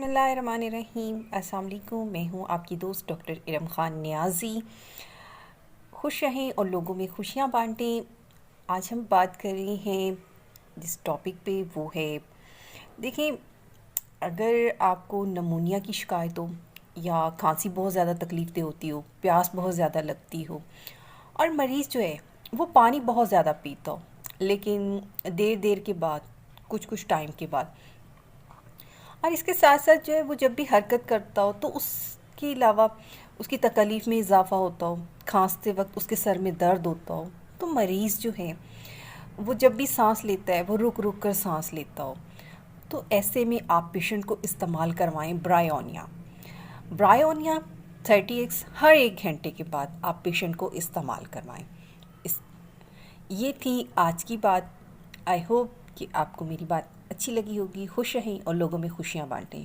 बिस्मिल्लाहिर्रहमानिर्रहीम। अस्सलाम वालेकुम। मैं हूँ आपकी दोस्त डॉक्टर इरम ख़ान नियाज़ी। खुश रहें और लोगों में खुशियाँ बांटें। आज हम बात कर रहे हैं जिस टॉपिक पे, वो है, देखिए, अगर आपको नमूनिया की शिकायत हो या खांसी बहुत ज़्यादा तकलीफ़ दे होती हो, प्यास बहुत ज़्यादा लगती हो और मरीज़ जो है वो पानी बहुत ज़्यादा पीता हो, लेकिन देर देर के बाद, कुछ कुछ टाइम के बाद, और इसके साथ साथ जो है वो जब भी हरकत करता हो तो उसके अलावा उसकी तकलीफ़ में इजाफ़ा होता हो, खांसते वक्त उसके सर में दर्द होता हो, तो मरीज़ जो है वो जब भी सांस लेता है वो रुक रुक कर सांस लेता हो, तो ऐसे में आप पेशेंट को इस्तेमाल करवाएं ब्रायोनिया। ब्रायोनिया 30x हर 1 घंटे के बाद आप पेशेंट को इस्तेमाल करवाएं। इस ये थी आज की बात। आई होप कि आपको मेरी बात अच्छी लगी होगी। खुश रहें और लोगों में खुशियाँ बांटें।